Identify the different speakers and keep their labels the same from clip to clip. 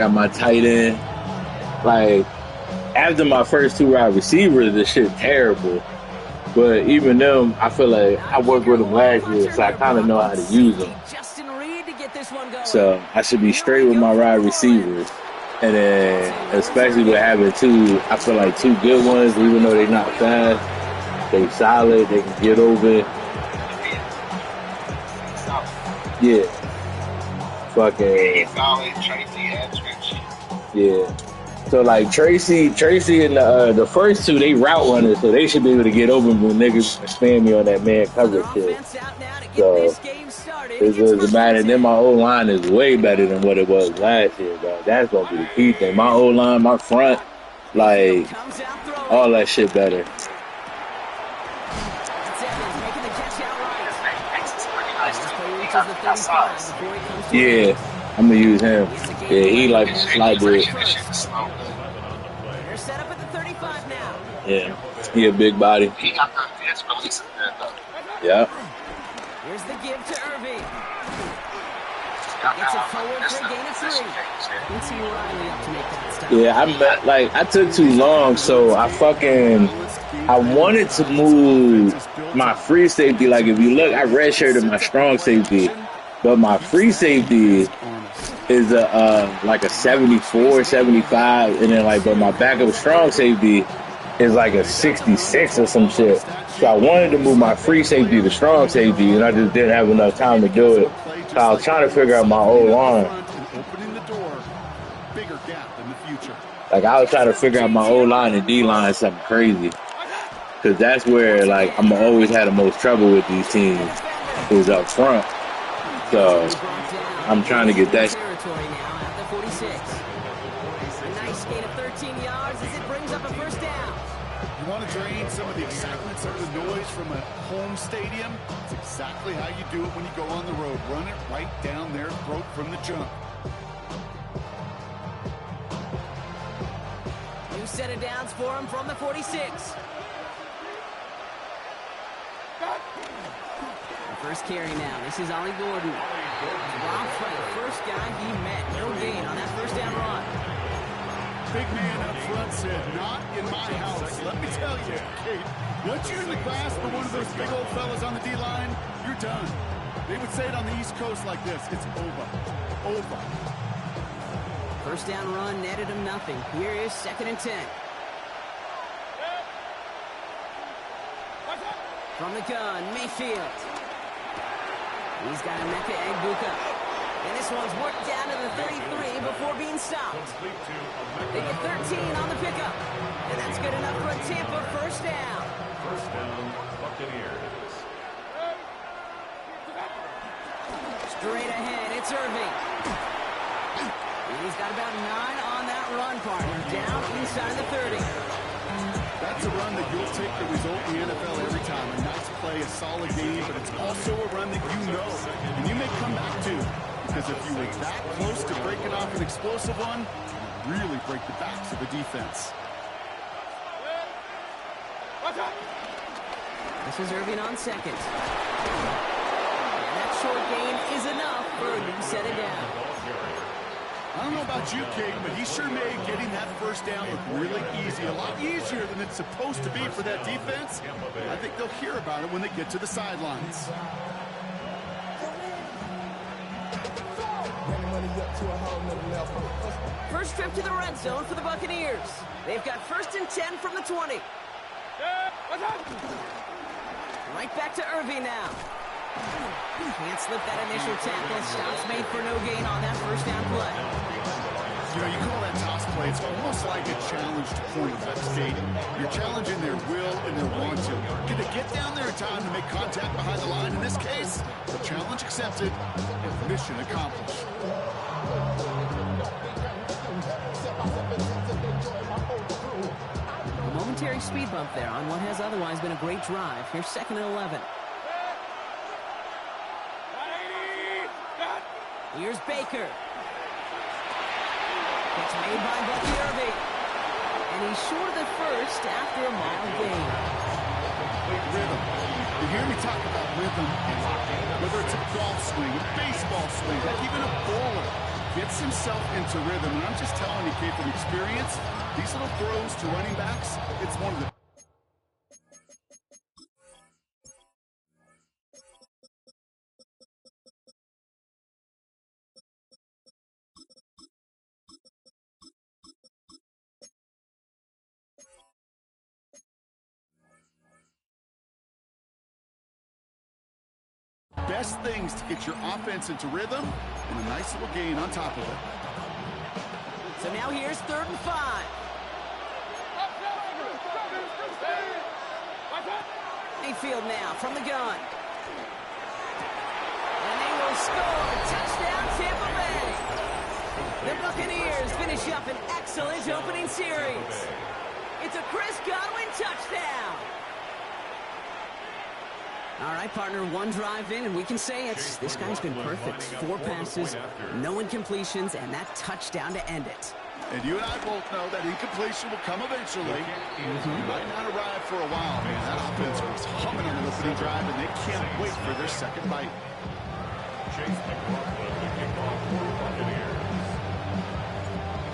Speaker 1: got my tight end. Like, after my first two wide receivers, this shit terrible. But even them, I feel like I worked with them last year, so I kind of know how to use them. So I should be straight with my wide receivers. And then, especially with having two, I feel like two good ones, even though they're not fast, they solid, they can get over. Yeah. Fucking. Yeah. So like Tracy and the first two, they route runners, so they should be able to get open when niggas spam me on that man coverage shit. So it doesn't matter. Then my O line is way better than what it was last year, bro. That's gonna be the key thing. My O line, my front, like all that shit better. Yeah, I'm gonna use him. Yeah, he like slide dude.
Speaker 2: They're set up at the 35 now.
Speaker 1: Yeah, he a big body.
Speaker 3: He got his release there though.
Speaker 1: Yeah.
Speaker 2: Here's the give to Irving. Gets it forward for a gain of 3. Quincy Riley up to make that stop.
Speaker 1: Yeah, I took too long, so I wanted to move my free safety. Like if you look, I redshirted my strong safety, but my free safety is like a 74, 75, and then but my backup strong safety is like a 66 or some shit. So I wanted to move my free safety to strong safety, and I just didn't have enough time to do it. So I was trying to figure out my O-line. Like I was trying to figure out my O-line and D-line something crazy. Because that's where I'm always had the most trouble with these teams is up front. So I'm trying to get that.
Speaker 2: Territory now at the 46. A nice gain of 13 yards as it brings up a first down.
Speaker 4: You want to drain some of the excitement, some of the noise from a home stadium? It's exactly how you do it when you go on the road. Run it right down their throat from the jump.
Speaker 2: New set of downs for him from the 46. First carry now. This is Ollie Gordon. Rob Frank, first guy he met. No gain on that first down run.
Speaker 4: Big man up front said, not in my house. Let me tell you, Kate, once you're in the grasp of one of those big old fellas on the D-line, you're done. They would say it on the East Coast like this. It's over. Over.
Speaker 2: First down run netted him nothing. Here is 2nd and 10. From the gun, Mayfield. He's got Emeka Egbuka. And this one's worked down to the 33 before being stopped. They get 13 on the pickup. And that's good enough for a Tampa first down.
Speaker 5: First down, Buccaneers.
Speaker 2: Straight ahead, it's Irving. And he's got about 9 on that run, partner. Down inside the 30.
Speaker 4: That's a run that you'll take the result in the NFL every time. A nice play, a solid game, but it's also a run that you know. And you may come back to. Because if you were that close to breaking off an explosive one, you really break the backs of the defense.
Speaker 2: This is Irving on 2nd. And that short gain is enough for a new set of downs.
Speaker 4: I don't know about you, Kate, but he sure made getting that first down look really easy. A lot easier than it's supposed to be for that defense. I think they'll hear about it when they get to the sidelines.
Speaker 2: First trip to the red zone for the Buccaneers. They've got 1st and 10 from the 20. Right back to Irving now. Can't slip that initial tackle. Stops made for no gain on that first down play.
Speaker 4: You know, you call that toss play. It's almost like a challenge to quarterbacks, Kate. You're challenging their will and their want to. Can they get down there in time to make contact behind the line? In this case, the challenge accepted and mission accomplished.
Speaker 2: A momentary speed bump there on what has otherwise been a great drive. Here's 2nd and 11. Here's Baker. It's made by Bucky Irving. And he's short of the first after a mild gain.
Speaker 4: Rhythm. You hear me talk about rhythm a lot. Whether it's a golf swing, a baseball swing, heck, even a bowler. gets himself into rhythm. And I'm just telling you, Kate, from experience, these little throws to running backs, it's one of the best things to get your offense into rhythm, and a nice little gain on top of it.
Speaker 2: So now here's 3rd and 5. Mayfield now from the gun. And they will score. Touchdown, Tampa Bay. The Buccaneers finish up an excellent opening series. It's a Chris Godwin touchdown. All right, partner, one drive in, and we can say this guy's been perfect. 4 passes, no incompletions, and that touchdown to end it.
Speaker 4: And you and I both know that incompletion will come eventually. It might not arrive for a while, man. That offense was humming on the opening drive, and they can't wait for their second bite.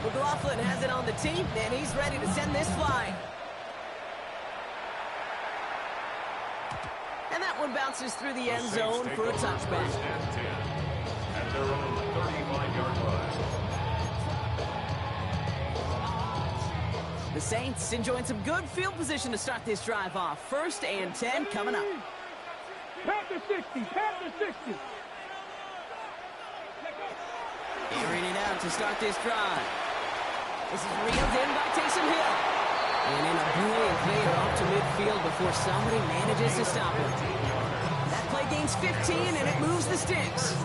Speaker 2: McLaughlin has it on the team, and he's ready to send this flying. And that one bounces through the end zone for a touchback.
Speaker 5: At their own 35-yard line.
Speaker 2: The Saints enjoying some good field position to start this drive off. 1st and 10 coming up.
Speaker 6: Panther 60, Panther 60.
Speaker 2: Airing it out to start this drive. This is reeled in by Taysom Hill. And in a brilliant play off to midfield before somebody manages to stop him. That play gains 15, and it moves the sticks.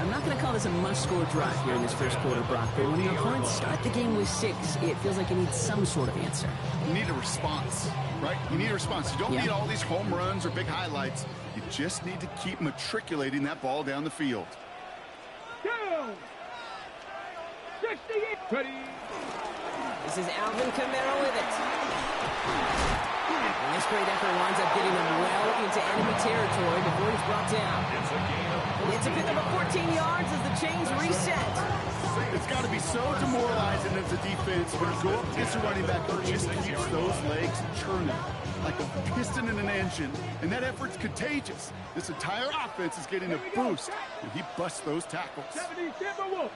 Speaker 2: I'm not going to call this a must-score drive here in this first quarter, Brock, but when your opponents start the game with 6, it feels like you need some sort of answer.
Speaker 4: You need a response, right? You need a response. You don't need all these home runs or big highlights. You just need to keep matriculating that ball down the field.
Speaker 6: Down. 68. Ready.
Speaker 2: This is Alvin Kamara with it. And this great effort winds up getting him well into enemy territory before he's brought down. It's a pick up of 14 yards as the chains reset.
Speaker 4: It's got to be so demoralizing as a defense when you go up against a running back who just keeps those legs churning like a piston in an engine, and that effort's contagious. This entire offense is getting a boost when he busts those tackles.
Speaker 6: 70 Timberwolf.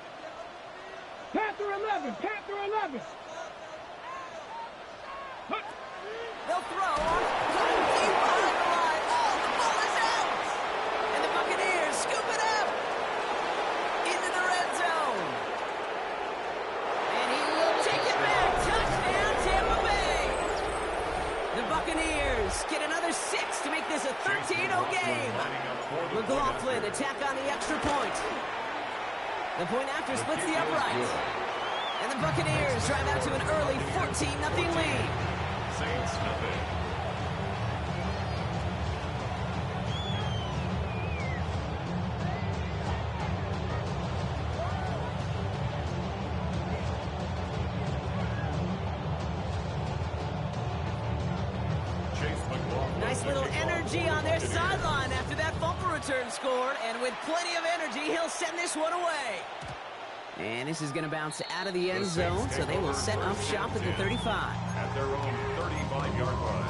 Speaker 6: Panther 11, Panther 11.
Speaker 2: They'll throw on deep behind the line. Oh, the ball is out! And the Buccaneers scoop it up into the red zone. And he will take it back. Touchdown, Tampa Bay. The Buccaneers get another 6 to make this a 13-0 game. McLaughlin attack on the extra point. The point after splits the upright. And the Buccaneers drive out to an early 14-0 lead.
Speaker 5: Saints nothing.
Speaker 2: Nice little energy on their sideline after that fumble return scored, and with plenty of energy, he'll send this one away. And this is going to bounce out of the end zone, so they will set up shop at the 35.
Speaker 5: At their own 35-yard line.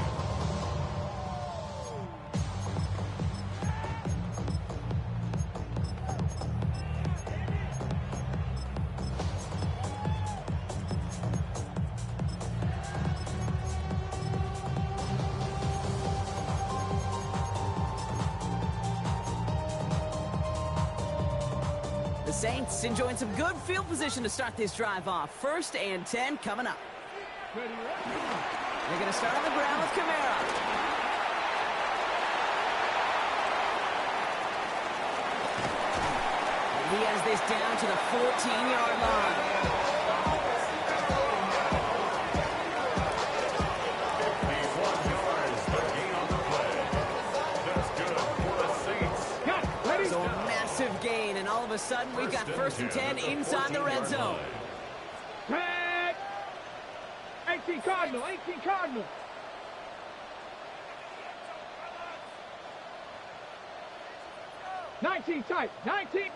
Speaker 2: The Saints enjoying some good field position to start this drive off. 1st and 10 coming up. They're going to start on the ground with Kamara. And he has this down to the 14-yard line.
Speaker 5: 51 yards, the gain on the play. That's good for the Saints.
Speaker 2: So a massive gain, and all of a sudden we've got 1st and 10 inside the red zone.
Speaker 6: Tag. 18 Cardinal, 18 Cardinal. '19 tight, 19.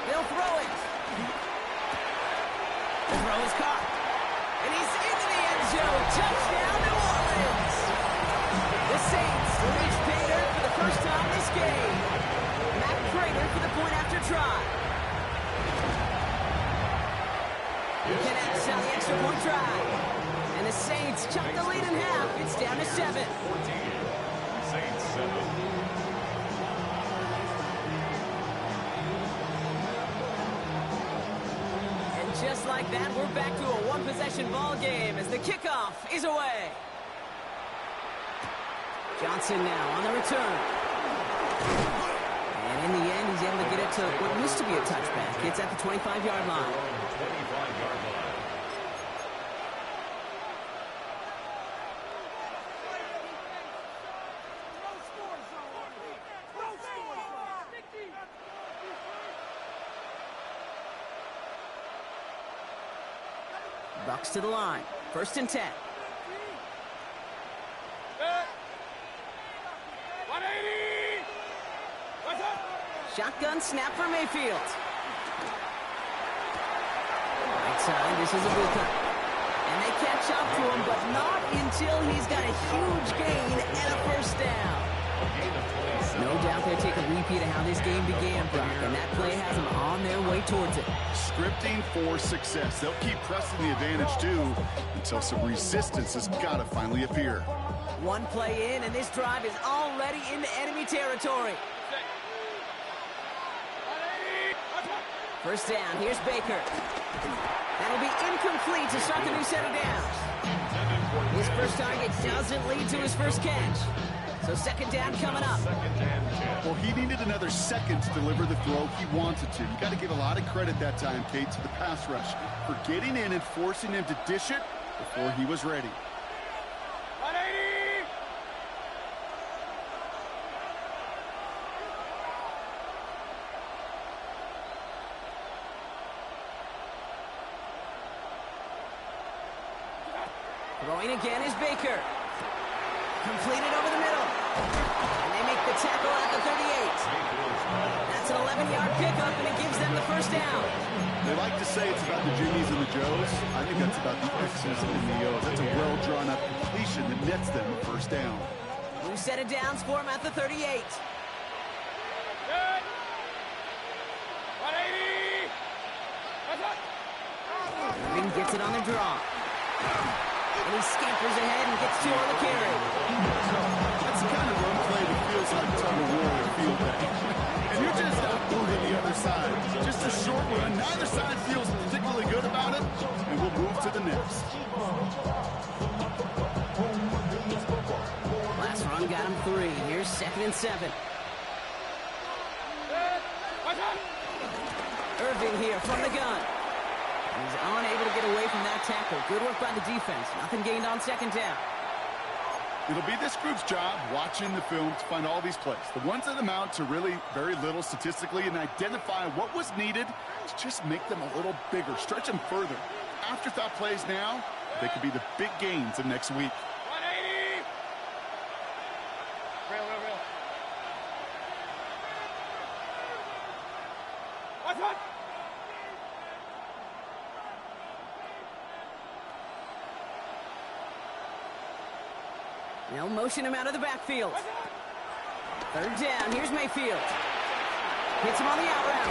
Speaker 2: They'll throw it. The throw is caught. And he's into the end zone. Touchdown, New Orleans. The Saints reach pay dirt for the first time this game. Matt Prater for the point after try. Connects on the extra point try. And the Saints chunk the lead in half. It's down to 7.
Speaker 5: 14. Saints 7.
Speaker 2: Just like that, we're back to a one-possession ball game as the kickoff is away. Johnson now on the return. And in the end, he's able to get it to what used to be a touchback. It's at the 25-yard line.
Speaker 5: 25-yard line.
Speaker 2: Bucks to the line. 1st and 10.
Speaker 6: 180! What's up?
Speaker 2: Shotgun snap for Mayfield. Right side, this is a blue cut. And they catch up to him, but not until he's got a huge gain and a first down. No doubt they'll take a repeat of how this game began, Brock, and that play has them on their way towards it.
Speaker 4: Scripting for success. They'll keep pressing the advantage, too, until some resistance has got to finally appear.
Speaker 2: One play in, and this drive is already into enemy territory.
Speaker 6: 180!
Speaker 2: First down, here's Baker. That'll be incomplete to start the new set of downs. His first target doesn't lead to his first catch. So 2nd down coming up.
Speaker 4: Well, he needed another second to deliver the throw he wanted to. You got to give a lot of credit that time, Kate, to the pass rush for getting in and forcing him to dish it before he was ready.
Speaker 6: 180!
Speaker 2: Throwing again is Baker. Completed over the middle. And they make the tackle at the 38. That's an 11-yard pickup, and it gives them the first down.
Speaker 4: They like to say it's about the Jimmies and the Joes. I think that's about the X's and the O's. That's a well-drawn-up completion that nets them a first down.
Speaker 2: New set of downs for him at the 38.
Speaker 6: Good! 180! What's up?
Speaker 2: Irving gets it on the draw. And he scampers ahead and gets 2 on the carry.
Speaker 4: That's the kind of run play that feels like tug of war or field day. And you're just outboarding the other side. Just a short run. Neither side feels particularly good about it, and we'll move to the next.
Speaker 2: Last run got him 3. Here's 2nd and 7.
Speaker 6: What's up?
Speaker 2: Irving here from the gun. He's unable to get away from that tackle. Good work by the defense. Nothing gained on 2nd down.
Speaker 4: It'll be this group's job watching the film to find all these plays. The ones that amount to really very little statistically and identify what was needed to just make them a little bigger, stretch them further. Afterthought plays now, they could be the big gains of next week.
Speaker 6: 180! Real. What's up?
Speaker 2: They'll motion him out of the backfield. 3rd down, here's Mayfield. Hits him on the out route.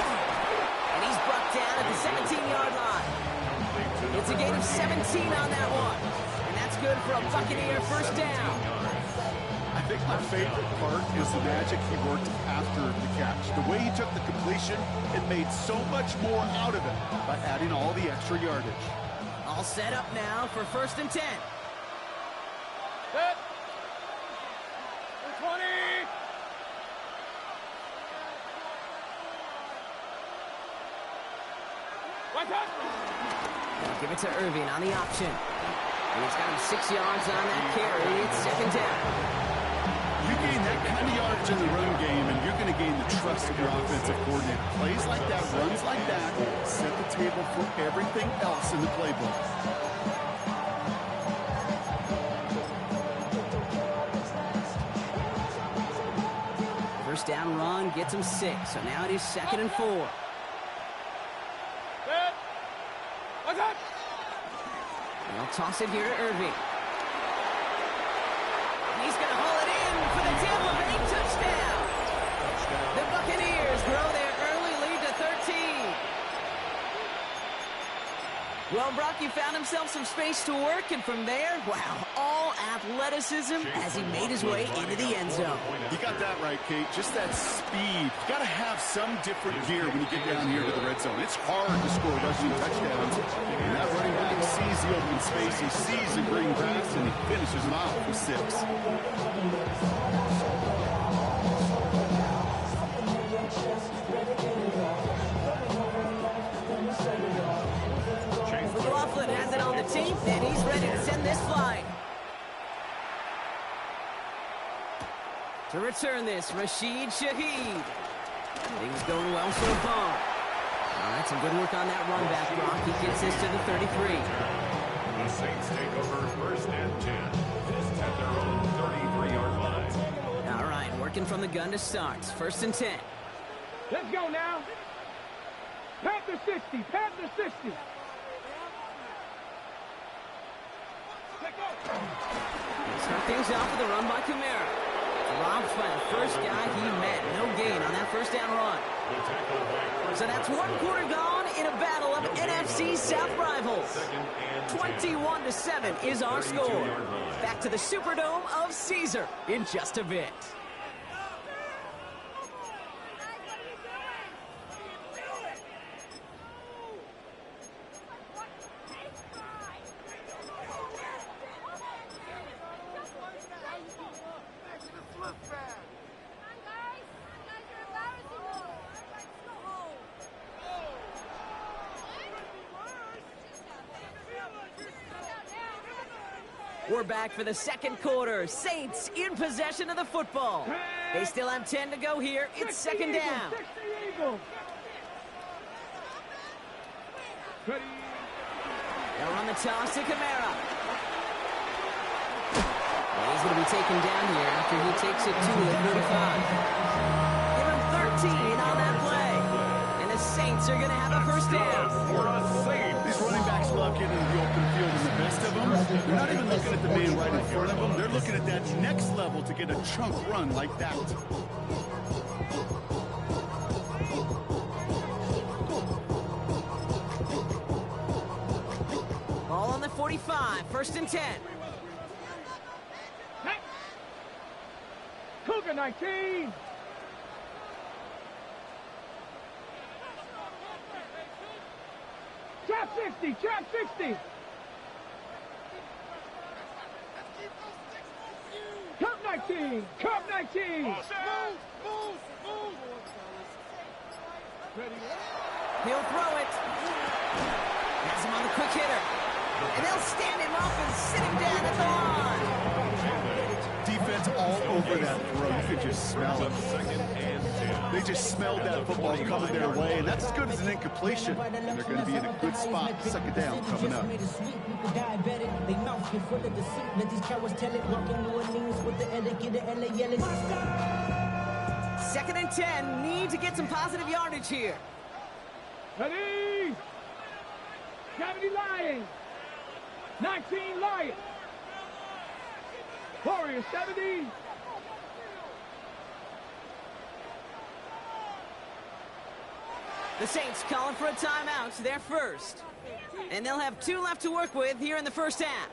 Speaker 2: And he's brought down at the 17-yard line. It's a gain of 17 on that one. And that's good for a Buccaneer first down.
Speaker 4: I think my favorite part is the magic he worked after the catch. The way he took the completion and made so much more out of it by adding all the extra yardage.
Speaker 2: All set up now for 1st and 10.
Speaker 6: Set. 20! What's up?
Speaker 2: They'll give it to Irving on the option. And he's got him 6 yards on that carry. It's 2nd down.
Speaker 4: You gain that kind of yardage in the run game, and you're going to gain the trust of your offensive coordinator. Plays like that, runs like that, set the table for everything else in the playbook.
Speaker 2: First down run gets him 6. So now it is 2nd and 4.
Speaker 6: hot.
Speaker 2: They'll toss it here to Irving. He's going to haul it in for the Tampa Bay touchdown. The Buccaneers grow their early lead to 13. Well, Brock, you found himself some space to work, and from there, wow, all athleticism as he made his way into the end zone.
Speaker 4: You got that right, Kate. Just that speed. You got to have some different gear when you get down here to the red zone. It's hard to score rushing touchdowns. And that running back sees the open space, he sees the green grass, and he finishes him off with 6.
Speaker 2: McLaughlin has it on the team, and he's ready to send this flying. To return this, Rashid Shaheed. Things going well so far. All right, some good work on that run back, Brock. He gets this to the 33.
Speaker 5: The Saints take over 1st and 10. This at their own 33-yard line.
Speaker 2: All right, working from the gun to start. 1st and 10.
Speaker 6: Let's go now. Panther 60. Panther 60.
Speaker 2: Start things off with a run by Kamara. Dropped by the first guy he met. No gain on that first down run. So that's 1 quarter gone in a battle of NFC South rivals. 21-7 is our score. Back to the Superdome of Caesar in just a bit. We're back for the 2nd quarter. Saints in possession of the football. They still have 10 to go here. It's 2nd down. They'll run the toss to Kamara. He's going to be taken down here after he takes it to the 35. Give him 13 on that play. And the Saints are going to have a first down.
Speaker 4: These running backs love getting into the open field, and the best of them, they're not even looking at the man right in front of them. They're looking at that next level to get a chunk run like that.
Speaker 2: Ball on the 45, 1st and 10.
Speaker 6: Cougar 19. Trap 60. Trap 60. Cup 19. Cup 19. Move.
Speaker 2: He'll throw it. Has him on the quick hitter. And they'll stand him up and sit him down at the line.
Speaker 4: Defense all over that throw. You could just smell it. They just smelled that football coming their way, and that's as good as an incompletion. And they're going to be in a good spot. 2nd down coming up.
Speaker 2: Second and 10. Need to get some positive yardage here.
Speaker 6: Ready? 70 Lions. 19 Lions. Warriors 70.
Speaker 2: The Saints calling for a timeout. They're first. And they'll have 2 left to work with here in the first half.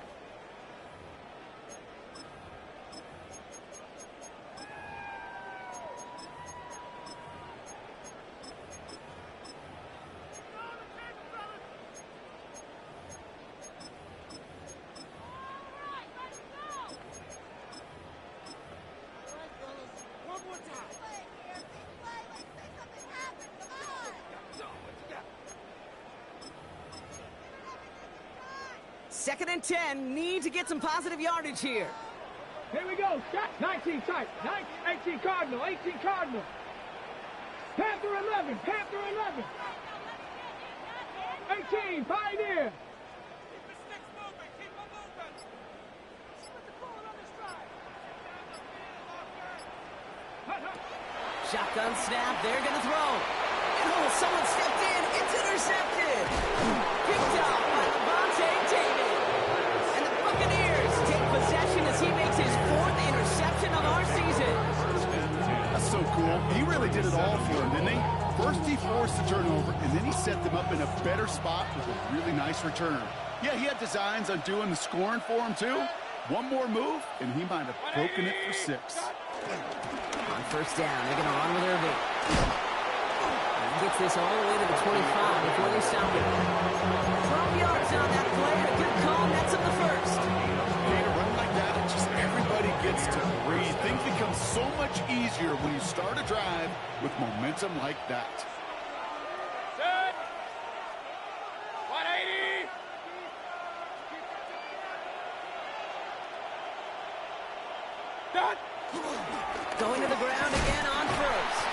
Speaker 2: Second and 10. Need to get some positive yardage here.
Speaker 6: Here we go. Shot 19 tight. 18 Cardinal. 18 Cardinal. Panther 11. Panther 11. 18 Pioneer.
Speaker 2: Shotgun snap. They're going to throw. Oh, someone stepped in. It's intercepted. Picked up by
Speaker 4: He really did it all for him, didn't he? First he forced the turnover, and then he set them up in a better spot with a really nice return. Yeah, he had designs on doing the scoring for him, too. One more move, and he might have broken it for 6.
Speaker 2: On first down, they're going to run with Irving. He gets this all the way to the 25 before they stop him. 12 yards on that play, and a good call nets up the first.
Speaker 4: And a run like that, just everybody gets to breathe. Things become so much easier when you start a drive with momentum like that.
Speaker 6: Set. 180. Done.
Speaker 2: Going to the ground again on first.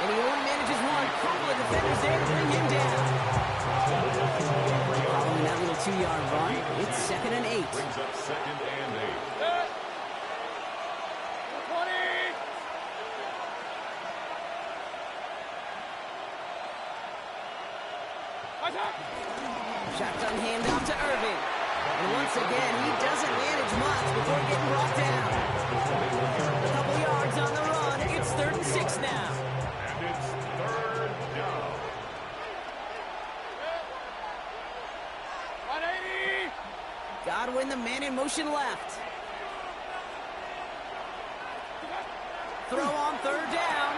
Speaker 2: And he only manages one. Couple of defenders there to bring him down. Following that little 2-yard run, it's 2nd and 8.
Speaker 5: Brings up 2nd and 8.
Speaker 6: Set. 20. What's up?
Speaker 2: Shotgun handoff to Irving. And once again, he doesn't manage much before getting brought down. A couple yards on the run. It's 3rd and 6 now.
Speaker 5: And it's 3rd down.
Speaker 6: 180.
Speaker 2: Godwin, the man in motion left. Throw on 3rd down.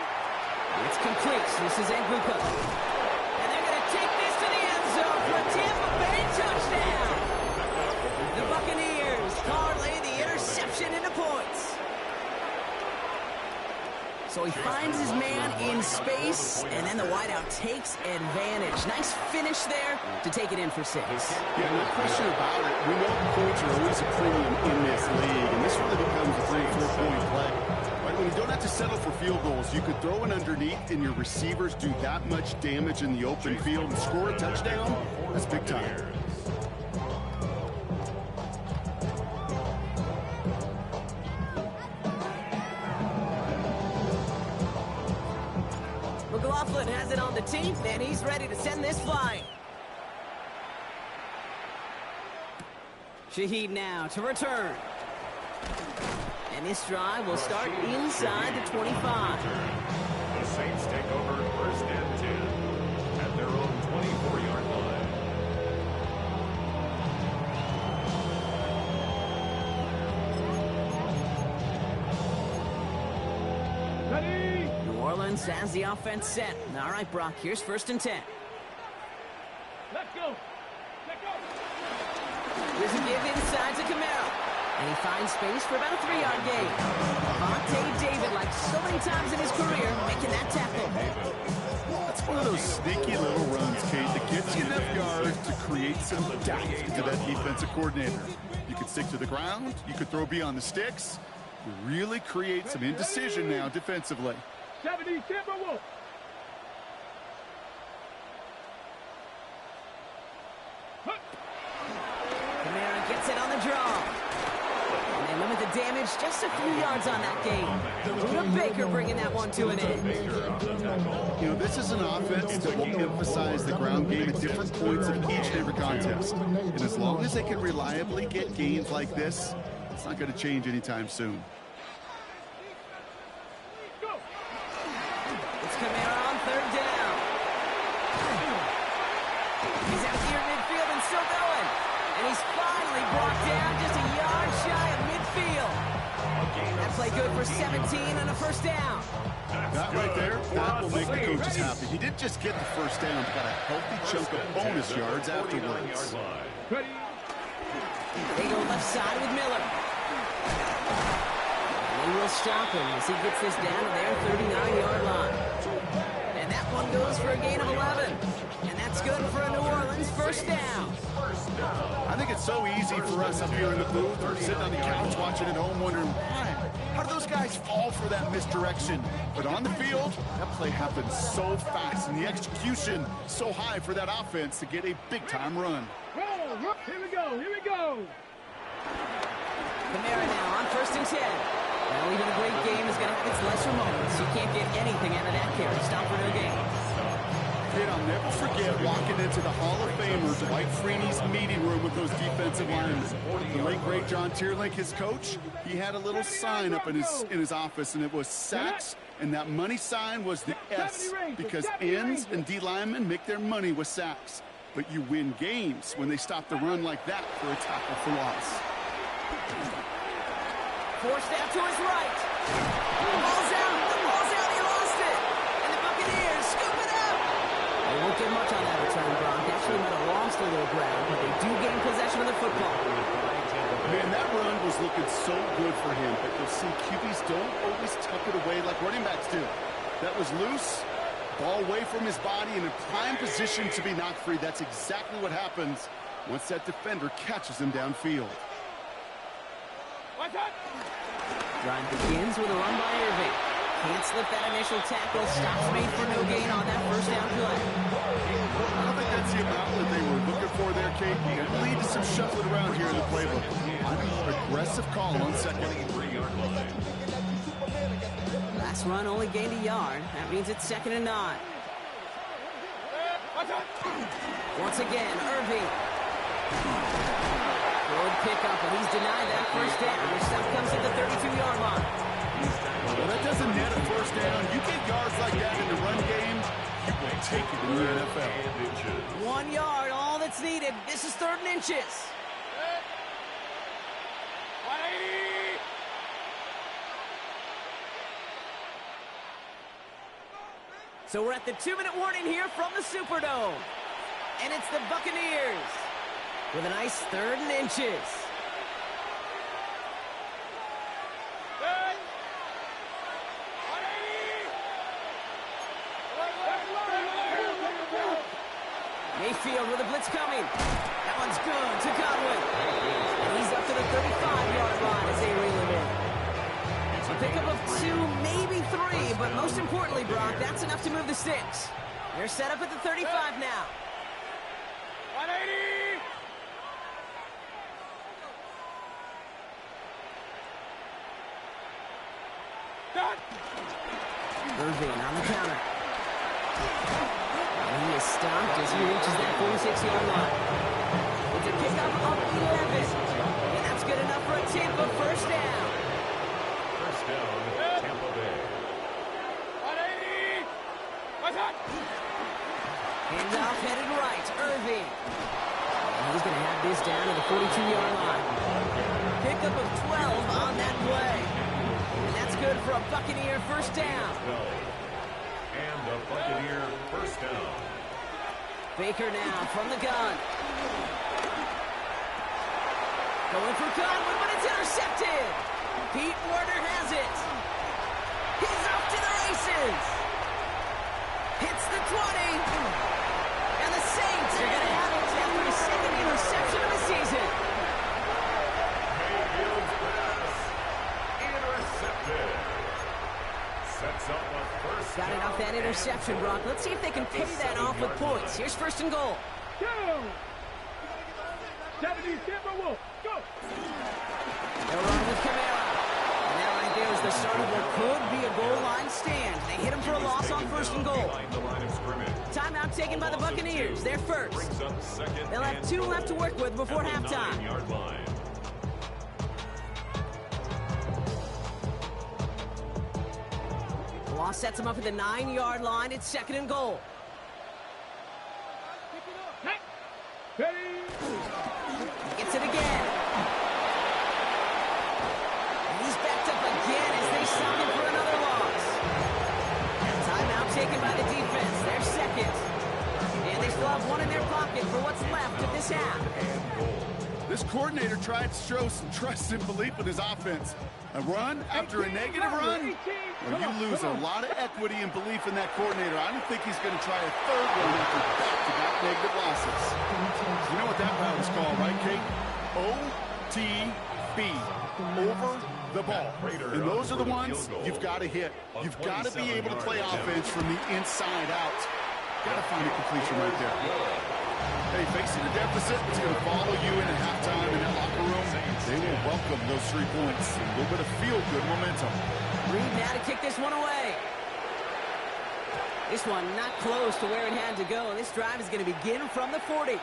Speaker 2: It's complete. This is Nguka. And they're going to take this to the end zone for a Tampa Bay touchdown. The Buccaneers parlay the interception into points. So he finds his man in space, and then the wideout takes advantage. Nice finish there to take it in for 6.
Speaker 4: Yeah, no question about it. We know points are always a premium in this league, and this really becomes a 3-4-point play. Right, when you don't have to settle for field goals, you could throw it underneath, and your receivers do that much damage in the open field and score a touchdown. That's big time.
Speaker 2: McLaughlin has it on the tee, and he's ready to send this flying. Shaheed now to return. And this drive will start inside the 25.
Speaker 5: The Saints take over 1st and 10 at their own 24-yard line.
Speaker 6: Ready.
Speaker 2: New Orleans has the offense set. All right, Brock, here's 1st and 10.
Speaker 6: Let's go. Let's go.
Speaker 2: Here's a give inside to Camaro. And he finds space for about a 3-yard gain. Vontae David, like so many times in his career, making that tackle.
Speaker 4: That's one of those sneaky little runs, Kate, that gets you enough yards to create some doubt to that defensive coordinator. You could stick to the ground. You could throw beyond the sticks. You really create some indecision now defensively.
Speaker 6: 70 Timberwolves.
Speaker 2: Camaro gets it on the draw. And they limit the damage just a few yards on that game. Luda Baker bringing that one to an end.
Speaker 4: You know, this is an offense that will emphasize the ground game at different points of each and every contest. And as long as they can reliably get gains like this, it's not going to change anytime soon.
Speaker 2: It's Camaro on 3rd down. He's out here midfield and still going. And he's finally brought down just a yard shy of midfield. That play good for 17 and a 1st down.
Speaker 4: That right there, that will make the coaches happy. He didn't just get the 1st down, but got a healthy chunk of bonus yards afterwards.
Speaker 6: Ready.
Speaker 2: They go left side with Miller. They will stop him as he gets this down to their 39-yard line. And that one goes for a gain of 11. And that's good for a New Orleans 1st down.
Speaker 4: I think it's so easy for us up here in the booth or sitting on the couch watching at home wondering, why? How do those guys fall for that misdirection? But on the field, that play happens so fast, and the execution so high for that offense to get a big-time run.
Speaker 6: Roll. Here we go. Here we go.
Speaker 2: Camara now on 1st and 10. Well, even a great game is going to have its lesser moments. You can't get anything out of that carry. Stop for no gain.
Speaker 4: Kid, I'll never forget walking into the Hall of Famer Dwight Freeney's meeting room with those defensive linemen. The late, great John Tierlink, his coach, he had a little sign up in his office, and it was sacks, and that money sign was the S, because ends and D linemen make their money with sacks. But you win games when they stop the run like that for a tackle for loss.
Speaker 2: Forced out to his right. The ball's out. The ball's out. He lost it. And the Buccaneers scoop it up. They won't get much on that return, Gronk. Actually might have lost a little ground, but they do gain possession of the football.
Speaker 4: Man, that run was looking so good for him, but you'll see QBs don't always tuck it away like running backs do. That was loose. Ball away from his body in a prime position to be knocked free. That's exactly what happens once that defender catches him downfield.
Speaker 2: Drive begins with a run by Irving. Can't slip that initial tackle. Stops made for no gain on that first down play.
Speaker 4: I don't think that's the amount that they were looking for there, Kate. It could lead to some shuffling around here in the playbook. Aggressive call on second.
Speaker 2: Last run only gained a yard. That means it's 2nd and 9. Once again, Irving. Good pickup, and he's denied that first down. Their stuff comes at the 32-yard line.
Speaker 4: Well, that doesn't net a first down. You get yards like that in the run game, you will take it in the NFL.
Speaker 2: 1 yard, all that's needed. This is 3rd and inches. So we're at the 2-minute warning here from the Superdome. And it's the Buccaneers with a nice 3rd and inches. Mayfield with a blitz coming. That one's good to Godwin. And he's up to the 35-yard line as they reel him in. A pickup of 2, maybe 3, but most importantly, Brock, that's enough to move the sticks. They're set up at the 35 now.
Speaker 6: 180!
Speaker 2: Irving on the counter. And he is stopped as he reaches that 46-yard line. It's a pickup of 11. And that's good enough for a Tampa first down.
Speaker 5: First down, Tampa Bay.
Speaker 6: 180!
Speaker 2: Handoff headed right, Irving. And he's going to have this down to the 42-yard line. Pickup of 12 on that play. And that's good for a Buccaneer first down.
Speaker 5: And a Buccaneer first down.
Speaker 2: Baker now from the gun. Going for Godwin, but it's intercepted. Pete Warner has it. He's off to the races. Hits the 20. And the Saints are going to have it after his 2nd interception of the season.
Speaker 5: Mayfield's pass. Intercepted. Sets up a first
Speaker 2: Got it off that interception, Brock. Let's see if they can pay that off with points. Here's 1st and goal.
Speaker 6: Go! 70 Timberwolves, go!
Speaker 2: They'll run with Kamara. And that right there is the start of what could be a goal line stand. They hit him for a loss on 1st and goal.
Speaker 5: Behind the line of scrimmage.
Speaker 2: Timeout taken by the Buccaneers. They're first.
Speaker 5: Brings up 2nd
Speaker 2: They'll have 2 left to work with before
Speaker 5: at the
Speaker 2: halftime.
Speaker 5: 9-yard line.
Speaker 2: The loss sets him up at the 9-yard line. It's 2nd and goal.
Speaker 6: Ready?
Speaker 2: Gets it again. And he's backed up again as they stop him for another loss. Timeout taken by the defense. They're second. And they still have 1 in their pocket for what's left of this half.
Speaker 4: This coordinator tried to show some trust and belief in his offense. A run after a negative run? Well, you lose a lot of equity and belief in that coordinator. I don't think he's going to try a 3rd run after back-to-back negative losses. You know what that route is called, right, Kate? OTB. Over the ball. And those are the ones you've got to hit. You've got to be able to play offense from the inside out. Got to find a completion right there. Hey, facing a deficit, it's going to follow you in at halftime in that locker room. They will welcome those 3 points. A little bit of feel-good momentum.
Speaker 2: Reed now to kick this one away. This one not close to where it had to go. This drive is going to begin from the 40.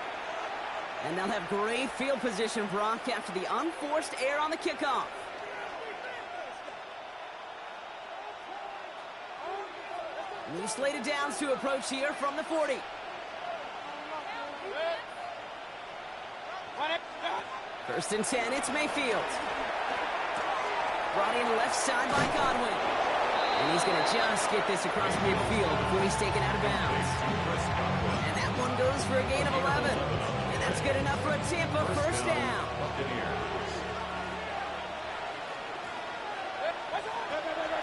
Speaker 2: And they'll have great field position, Brock, after the unforced error on the kickoff. New slated downs to approach here from the 40. First and 10, it's Mayfield. Brought in left side by Godwin. And he's going to just get this across midfield before he's taken out of bounds. And that one goes for a gain of 11. And that's good enough for a Tampa first down.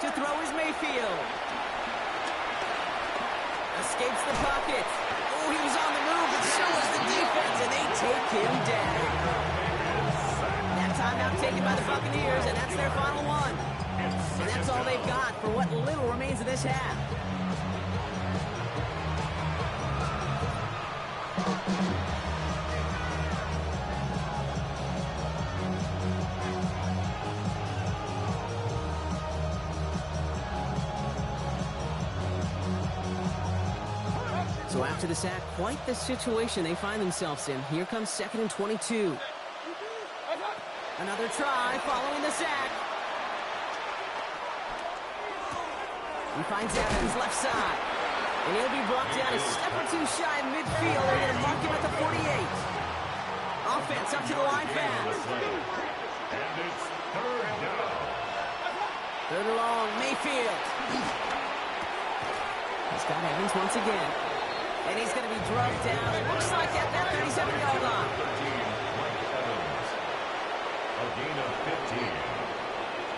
Speaker 2: To throw is Mayfield. Escapes the pocket. Oh, he was on the move, but so was the defense, and they take him down. That timeout taken by the Buccaneers, and that's their final one. And that's all they've got for what little remains of this half. So after the sack, quite the situation they find themselves in. Here comes 2nd and 22. Another try following the sack. He finds Evans left side. And he'll be brought down a step or two shy of midfield. They're going to mark him at the 48. Offense up to the line fast.
Speaker 5: And it's third down.
Speaker 2: Third and long, Mayfield. He's got Evans once again. And he's going to be drugged down. It looks like at that 37-yard line.
Speaker 5: A gain of 15.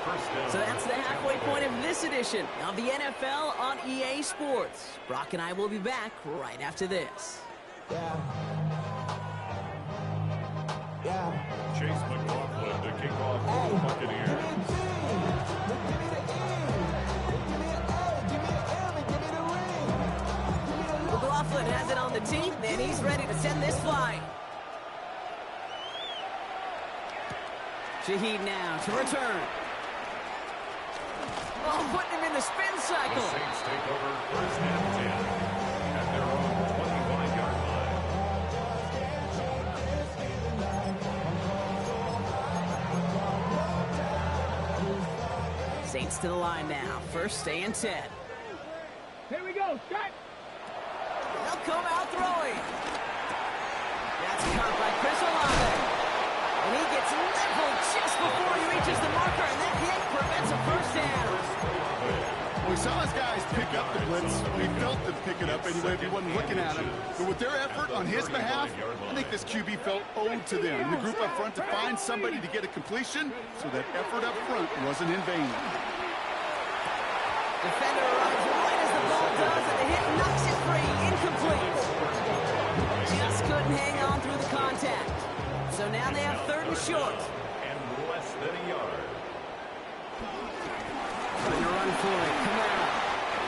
Speaker 5: First down.
Speaker 2: So that's the halfway point of this edition of the NFL on EA Sports. Brock and I will be back right after this.
Speaker 5: Chase McLaughlin to kick off for the Buccaneers.
Speaker 2: McLaughlin has it on the tee, and he's ready to send this flying. Shaheed now to return. Oh, putting him in the spin
Speaker 5: The
Speaker 2: cycle.
Speaker 5: Saints take over first and 10 at their own 25-yard line.
Speaker 2: Saints to the line now. First and 10.
Speaker 6: Here we go. Strike.
Speaker 2: They'll come out throwing. That's caught by Chris Olave. And he gets leveled just before he reaches the marker, and that hit prevents a first down.
Speaker 4: We saw his guys pick up the blitz. We felt them pick it up anyway if he wasn't looking at him. But with their effort on his behalf, I think this QB felt owed to them. And the group up front to find somebody to get a completion, so that effort up front wasn't in vain.
Speaker 2: Defender arrives right as the ball does, and the hit knocks it free. Incomplete. Just couldn't hang on through the contact. So now they have third and short.
Speaker 5: And less than a yard.
Speaker 2: Trying to run for it. Kamara.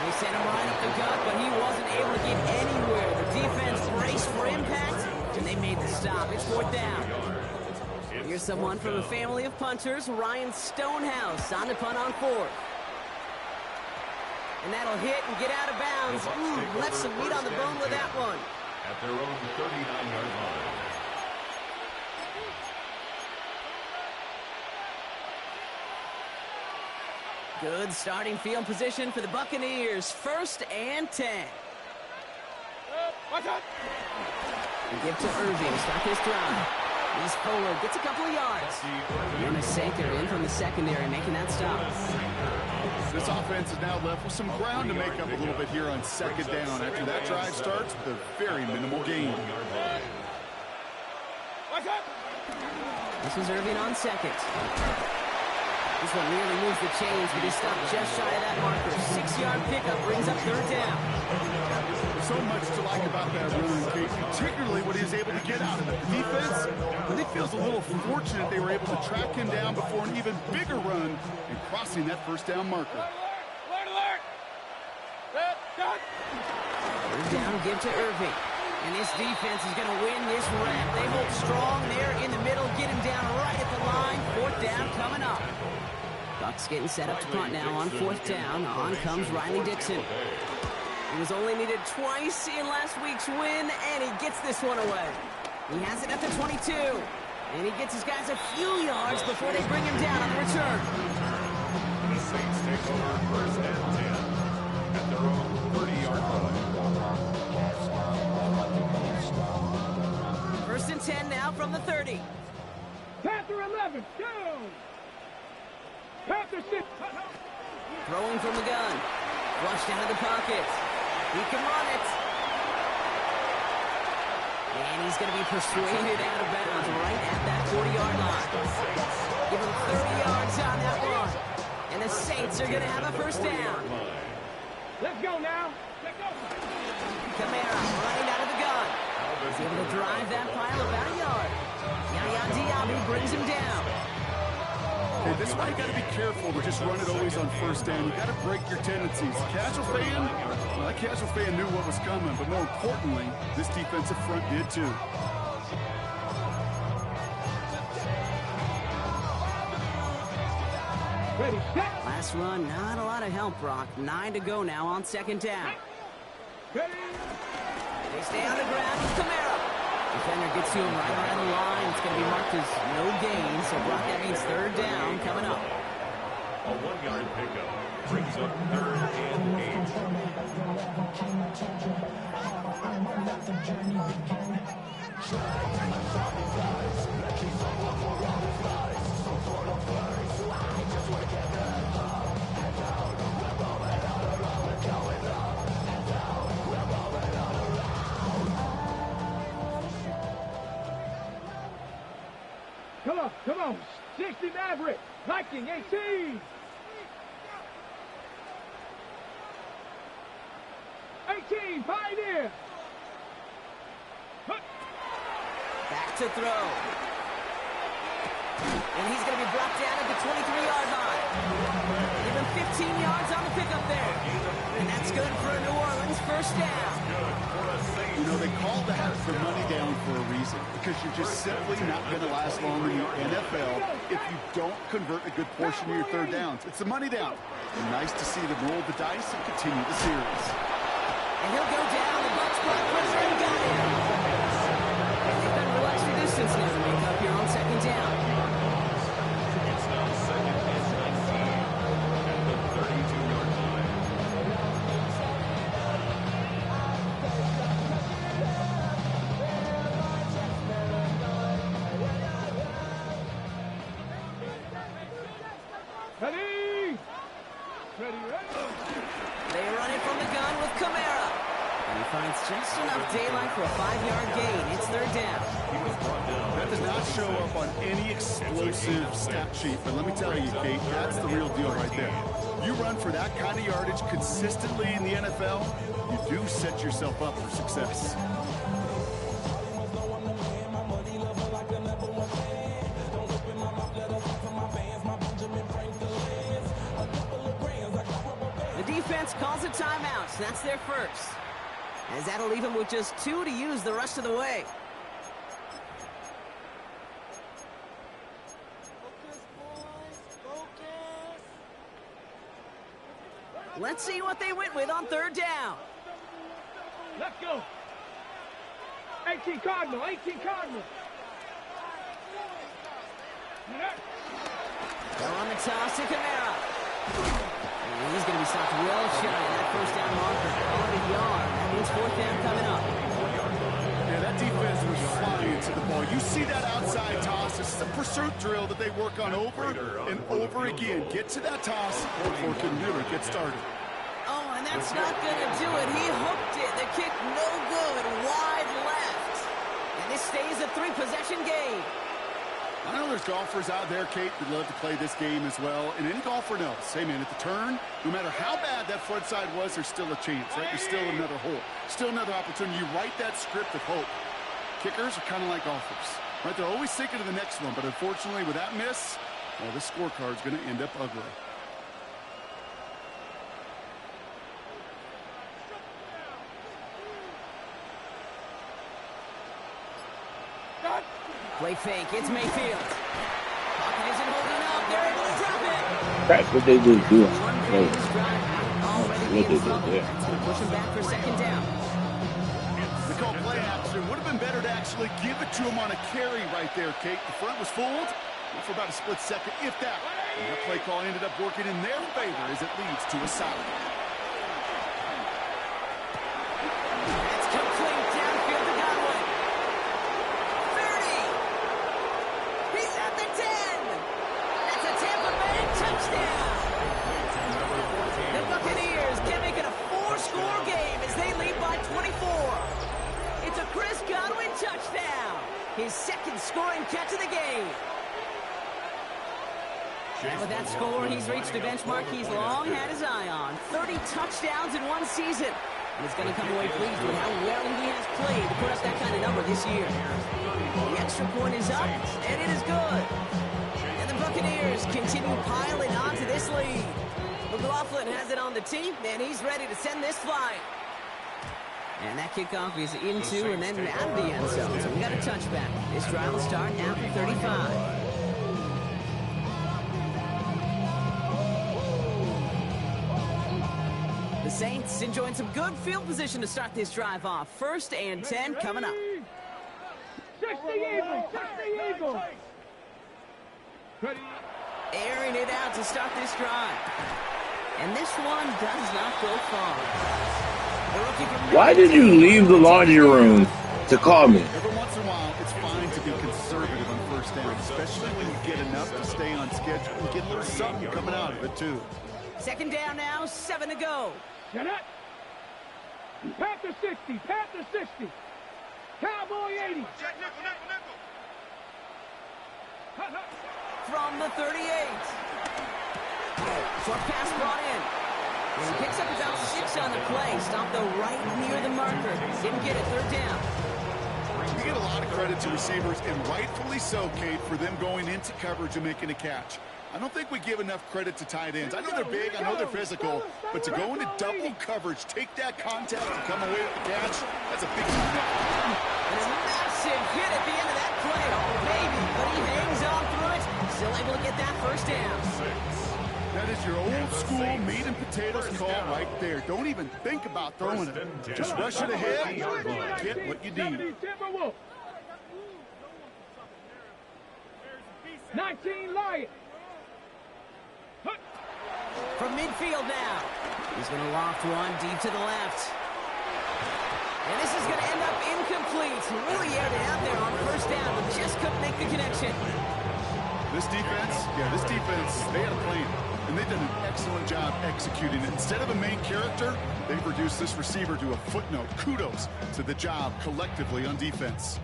Speaker 2: They sent him right up the gut, but he wasn't able to get anywhere. The defense braced for impact, and they made the stop. It's fourth down. Here's someone from a family of punters, Ryan Stonehouse, on the punt on fourth. And that'll hit and get out of bounds. Left some meat on the bone with that one.
Speaker 5: At their own 39-yard line.
Speaker 2: Good starting field position for the Buccaneers. First and 10. We give to Irving, start this drive. He's forward, gets a couple of yards. And a Saker in from the secondary, making that stop.
Speaker 4: This offense is now left with some ground to make up a little bit here on second down. After that drive starts with a very minimal gain.
Speaker 2: This is Irving on second. This one nearly moves the chains, but he stopped just shy of that marker. 6-yard pickup brings up third down.
Speaker 4: So much to like about that run, Kate, particularly what he was able to get out of it. The defense, I think, feels a little fortunate they were able to track him down before an even bigger run and crossing that first down marker.
Speaker 2: Third down, give to Irving. And this defense is going to win this rep. They hold strong there in the middle, get him down right at the line. Fourth down coming up. Bucks getting set up to punt now on fourth down. On comes Riley Dixon. He was only needed twice in last week's win, and he gets this one away. He has it at the 22. And he gets his guys a few yards before they bring him down on the return.
Speaker 5: The Saints take over first and 10 at their own 30-yard line.
Speaker 2: First and 10 now from the 30.
Speaker 6: Panther 11, down. Panther 6.
Speaker 2: Throwing from the gun. Flushed out of the pocket. He can run it. And he's going to be persuaded out of bounds right at that 40-yard line. Give him 30 yards on that one. And the Saints are going to have a first down.
Speaker 6: Let's go now. Let's go.
Speaker 2: Kamara running out of the gun. He's able to drive that pile about a yard. Yaya Diaby brings him down.
Speaker 4: Hey, this is why you got to be careful to just run it always on first down. You got to break your tendencies. Casual fan, well, that casual fan knew what was coming, but more importantly, this defensive front did too.
Speaker 6: Ready, set.
Speaker 2: Last run, not a lot of help, Brock. 9 to go now on second down.
Speaker 6: Ready.
Speaker 2: They stay on the ground with Kamara. Defender gets to him right around the line. It's going to be marked as no gain, so Brock, that means third down coming up.
Speaker 5: A 1-yard pickup brings up third and
Speaker 6: 8. Come on. 60 Maverick. Viking 18. 18, Pioneer.
Speaker 2: Back to throw. And he's going to be brought down at the 23-yard line. Give him 15 yards on the pickup there. And that's good for a New Orleans first down.
Speaker 4: You know, they call that the money down for a reason, because you're just simply not going to last long in the NFL if you don't convert a good portion of your third downs. It's the money down. And nice to see them roll the dice and continue the series.
Speaker 2: And he'll go down. The Bucs brought pressure and got him. They've got a little extra distance now to make up here on second down.
Speaker 5: It's now second and 19 at the 32-yard line.
Speaker 6: Ready. Ready.
Speaker 2: They run it from the gun with Kamara. And he finds just enough daylight for a 5-yard gain. It's third down.
Speaker 4: That does not show up on any explosive stat sheet, but let me tell you, Kate, that's the real deal right there. You run for that kind of yardage consistently in the NFL, you do set yourself up for success.
Speaker 2: The defense calls a timeout. So that's their first. As that'll leave him with just 2 to use the rest of the way. Let's see what they went with on third down.
Speaker 6: Let's go. 18 Cardinal. 18 Cardinal.
Speaker 2: They're on the toss to Kamara. And he's going to be stopped well shy of that first down marker. On a yard. That means fourth down coming up.
Speaker 4: Yeah, that defense was flying to the ball. You see that outside toss. This is a pursuit drill that they work on over and over again. Get to that toss before it can really get started.
Speaker 2: Oh, and that's not going to do it. He hooked it. The kick no good. Wide left. And this stays a 3-possession game.
Speaker 4: I know there's golfers out there, Kate, that love to play this game as well. And any golfer knows, hey, man, at the turn, no matter how bad that front side was, there's still a chance, right? There's still another hole, still another opportunity. You write that script of hope. Kickers are kind of like golfers, right? They're always thinking of the next one, but unfortunately, with that miss, well, this scorecard's going to end up ugly.
Speaker 2: Play fake. It's Mayfield. Pocket isn't holding up. They're able to drop it.
Speaker 1: That's what they just do.
Speaker 2: One play this drive. Already
Speaker 1: What they
Speaker 2: being
Speaker 1: did
Speaker 2: trouble.
Speaker 1: there.
Speaker 2: That's going to push him back for second down.
Speaker 4: The call play action. Would have been better to actually give it to him on a carry right there, Kate. The front was fooled for about a split second, if that. And the play call ended up working in their favor as it leads to a sack.
Speaker 2: That's complete downfield to Godwin. 30. He's at the 10. That's a Tampa Bay touchdown. The Buccaneers can make it a 4-score game as they lead by 24. It's a Chris Godwin touchdown. His second scoring catch of the game. And with that score, he's reached a benchmark he's long had his eye on. 30 touchdowns in one season. And he's going to come away pleased with how well he has played to put up that kind of number this year. The extra point is up, and it is good. And the Buccaneers continue piling on to this lead. McLaughlin has it on the tee, and he's ready to send this flying. And that kickoff is into and then out of the end zone. So we got a touchback. This drive will start after 35. The Saints enjoying some good field position to start this drive off. 1st and 10 coming up.
Speaker 6: 60 Eagles! 60 Eagles!
Speaker 2: Airing it out to start this drive. And this one does not go far.
Speaker 1: Why did you leave the laundry room to call me?
Speaker 4: Every once in a while, it's fine to be conservative on first down, especially when you get enough to stay on schedule and get a little something coming out of it, too.
Speaker 2: 2nd down now, 7 to go.
Speaker 6: Get it! Panther 60, Panther 60. Cowboy 80.
Speaker 2: From the 38. Short pass brought in. And he picks up about 6 on the play. Stopped though right near the marker. Didn't get it, 3rd down.
Speaker 4: You get a lot of credit to receivers, and rightfully so, Kate, for them going into coverage and making a catch. I don't think we give enough credit to tight ends. I know they're big, I know they're physical, but to go into double coverage, take that contact and come away with the catch, that's a big deal.
Speaker 2: And a massive hit at the end of that play. Oh, baby, but he hangs on through it. Still able to get that 1st down.
Speaker 4: That is your old school meat and potatoes call right there. Don't even think about throwing it. Just rush it ahead and get what you need.
Speaker 6: 19 Lion.
Speaker 2: From midfield now. He's going to loft one deep to the left. And this is going to end up incomplete. Really aired it out there on 1st down, but just couldn't make the connection.
Speaker 4: This defense, they had a plan. And they've done an excellent job executing it. Instead of a main character, they've reduced this receiver to a footnote. Kudos to the job collectively on defense.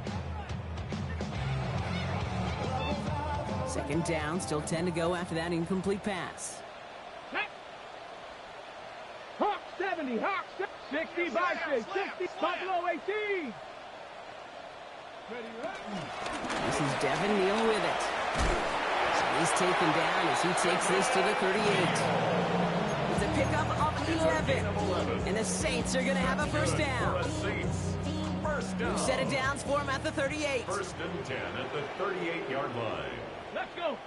Speaker 2: 2nd down, still 10 to go after that incomplete pass.
Speaker 6: Hawk 70, Hawk 60, Bison, 60, Buffalo 18.
Speaker 2: This is Devin Neal with it. So he's taken down as he takes this to the 38. It's a pickup of 11. And the Saints are going to have a 1st down. New set of downs for him at the 38.
Speaker 5: 1st and 10 at the 38-yard line.
Speaker 6: Let's go.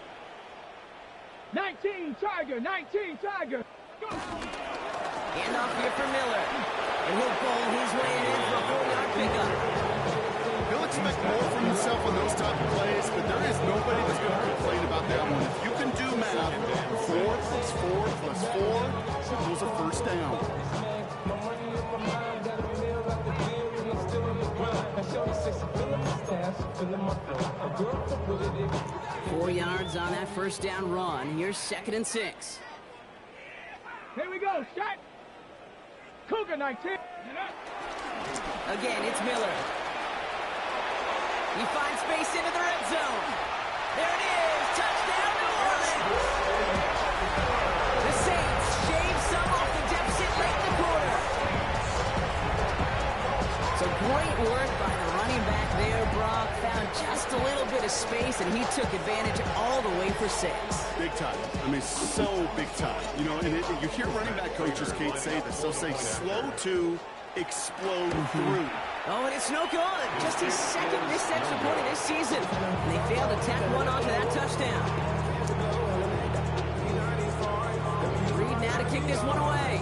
Speaker 6: 19 Tiger, 19 Tiger. Go.
Speaker 2: Hand off here for Miller. And he'll bowl his way in for a 4-yard pickup.
Speaker 4: He'll expect more from himself on those type of plays, but there is nobody that's going to complain about that one. If you can do math, 4 plus 4 plus 4 equals a 1st down.
Speaker 2: 4 yards on that 1st down run. Here's 2nd and 6.
Speaker 6: Here we go, shot. Cougar 19.
Speaker 2: Again, it's Miller. He finds space into the red zone. There it is. Touchdown, New Orleans. The Saints shave some off the deficit late in the quarter. So great work by the running back there, Brock. Found just a little bit of space, and he took advantage all the way for 6.
Speaker 4: Big time. I mean, so big time. You know, and you hear running back coaches, Kate, say this. They'll say slow to explode through.
Speaker 2: Oh, and it's no good. Just his 2nd missed extra point of this season. And they failed to tack one onto that touchdown. Reed now to kick this one away.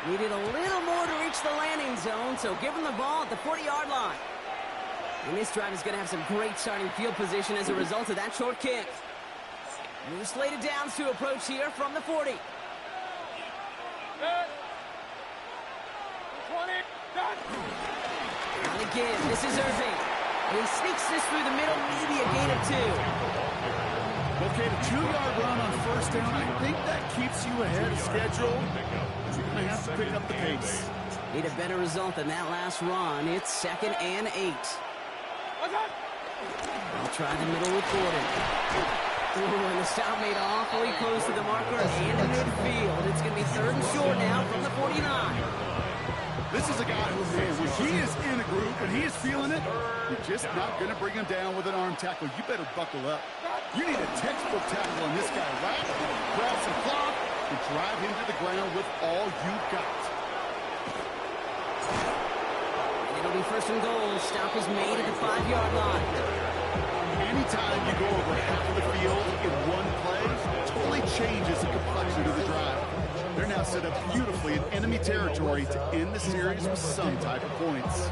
Speaker 2: Needed a little more to reach the landing zone, so give him the ball at the 40-yard line. And this drive is going to have some great starting field position as a result of that short kick. New slated downs to approach here from the 40.
Speaker 6: 20, done.
Speaker 2: And again, this is Irving. And he sneaks this through the middle, maybe a gain of 2.
Speaker 4: Okay, the 2-yard run on first down, I think that keeps you ahead of schedule. You're going to have to pick up the pace.
Speaker 2: Need a better result than that last run. It's 2nd and 8. I'll try the middle with Gordon. Ooh, and the stop made awfully close to the marker and in midfield. It's going to be 3rd and short now from the 49.
Speaker 4: This is a guy who, man, when he is in a group, when he is feeling it, you're just not going to bring him down with an arm tackle. You better buckle up. You need a textbook tackle on this guy, right? Grab some cloth and drive him to the ground with all you got.
Speaker 2: And it'll be 1st and goal. Stop is made at the 5-yard line.
Speaker 4: Anytime you go over half of the field in one play, totally changes the complexion of the drive. They're now set up beautifully in enemy territory to end the series with some type of points.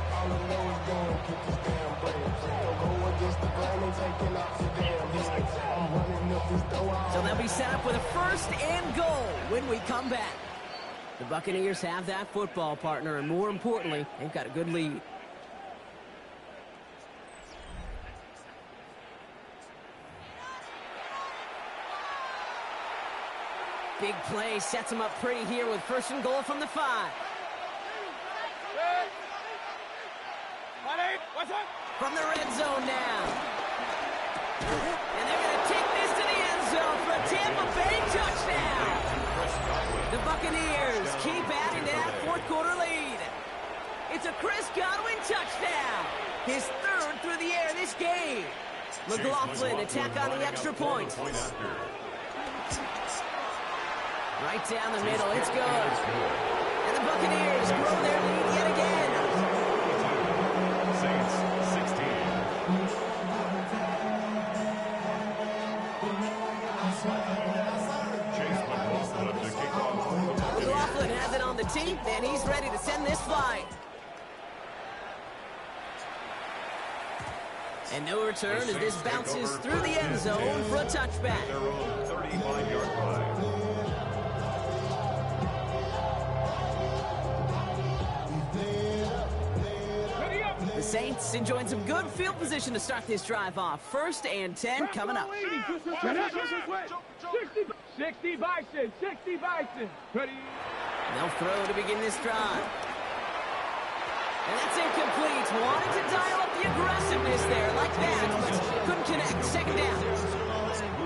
Speaker 2: So they'll be set up with a 1st and goal when we come back. The Buccaneers have that football partner, and more importantly, they've got a good lead. Big play sets them up pretty here with 1st and goal from the 5. From the red zone now. And they're going to take this to the end zone for a Tampa Bay touchdown. The Buccaneers keep adding to that 4th quarter lead. It's a Chris Godwin touchdown. His 3rd through the air this game. McLaughlin attack on the extra point. Right down the middle, it's good. And the Buccaneers grow their lead yet again.
Speaker 5: Saints 16. Chase McLaughlin to kick off.
Speaker 2: McLaughlin has it on the tee, and he's ready to send this flight. And no return as this bounces through the end zone for a touchback.
Speaker 5: Their own 35-yard line.
Speaker 2: The Saints enjoying some good field position to start this drive off. 1st and 10 coming up.
Speaker 6: 60 Bison, 60 Bison. Ready?
Speaker 2: They'll throw to begin this drive. And that's incomplete. Wanted to dial up the aggressiveness there like that, but couldn't connect. 2nd down.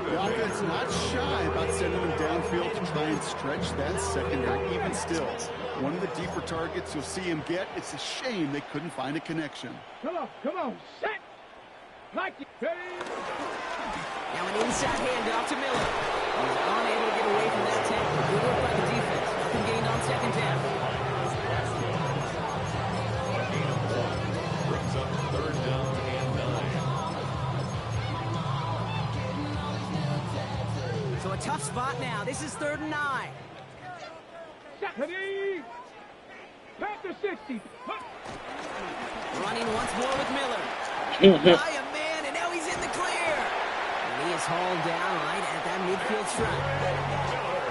Speaker 4: The offense not shy about sending them downfield to try and stretch that secondary. Even still, one of the deeper targets you'll see him get. It's a shame they couldn't find a connection.
Speaker 6: Come on, set. Like it. Ready?
Speaker 2: Now an inside handoff to Miller. He's unable to get away from that tackle. Good work by the defense. Nothing gained on 2nd down.
Speaker 5: Brings up 3rd down and 9.
Speaker 2: So a tough spot now. This is 3rd and 9.
Speaker 6: Ready? Panther 60.
Speaker 2: Running once more with Miller. By a man, and now he's in the clear. And he is hauled down right at that midfield stripe.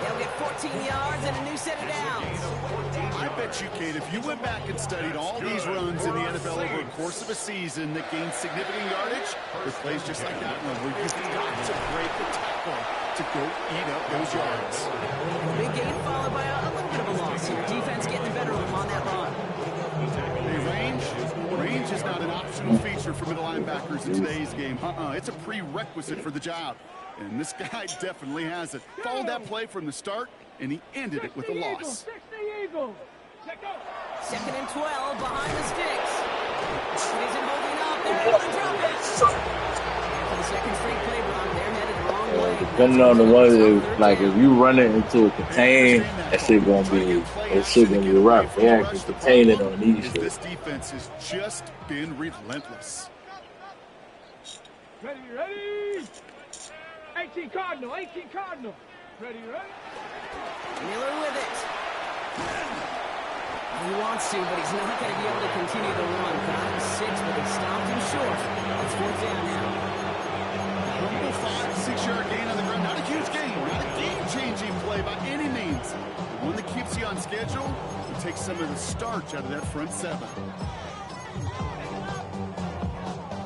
Speaker 2: They'll get 14 yards and a new set of downs.
Speaker 4: I bet you, Kate, if you went back and studied all these runs in the NFL over the course of a season that gained significant yardage, there's plays just like that one where you've got to break the tackle to go eat up those yards.
Speaker 2: Big gain followed by a little bit of a loss here. Defense getting the better of them on that run.
Speaker 4: Hey, range is not an optional feature for middle linebackers in today's game. It's a prerequisite for the job. And this guy definitely has it. Followed that play from the start, and he ended it with a loss.
Speaker 6: 60 Eagles. Check out.
Speaker 2: 2nd and 12 behind the sticks. It isn't holding up. They're able to drop it. For the 2nd straight play block, they're headed the wrong way.
Speaker 1: Depending on the one, like if you run it into a contain, that shit gonna be rough. They actually contain it on these shit.
Speaker 4: This defense has just been relentless.
Speaker 6: Ready? 18 Cardinal. Ready?
Speaker 2: Miller with it. He wants to, but he's not going to be able to continue the run. Got him 6, but they stopped him short. It's 4th down now.
Speaker 4: Humble 5-6-yard gain on the ground. Not a huge gain. Not a game-changing play by any means. The one that keeps you on schedule and takes some of the starch out of that front 7.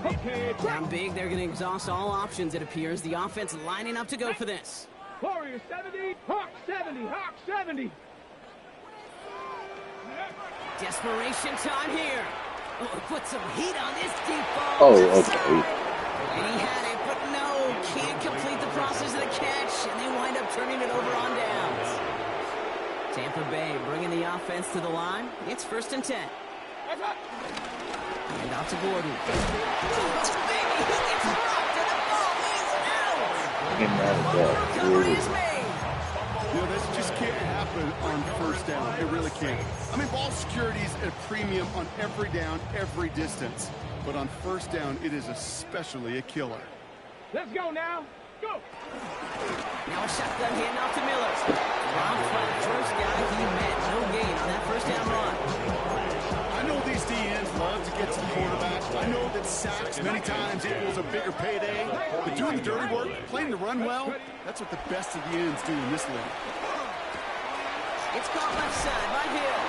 Speaker 6: Okay,
Speaker 2: Down big, they're going to exhaust all options, it appears. The offense lining up to go for this.
Speaker 6: Warrior 70, Hawk 70, Hawk 70.
Speaker 2: Desperation time here. Oh, put some heat on this deep ball.
Speaker 1: Oh, okay.
Speaker 2: And he had it, but no, can't complete the process of the catch, and they wind up turning it over on downs. Tampa Bay bringing the offense to the line. It's 1st and 10. And out to Gordon. Baby, he gets dropped, and the ball is out.
Speaker 1: Getting out of that.
Speaker 2: Recovery is made.
Speaker 4: You know, this just can't happen on 1st down. It really can't. I mean, ball security is at a premium on every down, every distance. But on 1st down, it is especially a killer.
Speaker 6: Let's go now. Go.
Speaker 2: Now a shotgun handoff to Miller. Rob Flat, first guy he met. No gain on that 1st down run.
Speaker 4: I know these DNs love to get to the quarterback. I know that sacks many times equals a bigger payday. But doing the dirty work, playing the run well, that's what the best of the ends do in this league.
Speaker 2: It's caught left side by Hill.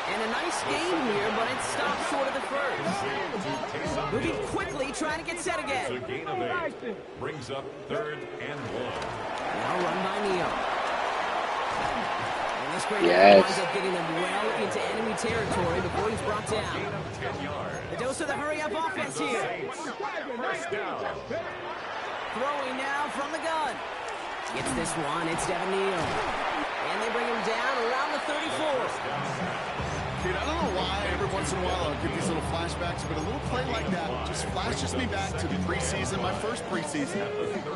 Speaker 2: And a nice game here, but it stopped short of the 1st. Moving quickly, trying to get set
Speaker 5: It's
Speaker 2: again.
Speaker 5: a gain of 8. Brings up 3rd and 1.
Speaker 2: Now run by Neal. And this great
Speaker 1: Yes.
Speaker 2: winds up getting them well into enemy territory before he's brought down.
Speaker 5: Gain of 10 yards.
Speaker 2: The dose of the hurry-up offense here.
Speaker 5: First down.
Speaker 2: Throwing now from the gun. Gets this one. It's Devin Neal. And they bring him down around the 34.
Speaker 4: Kid, I don't know why every once in a while I'll get these little flashbacks, but a little play like that just flashes me back to the preseason, my first preseason.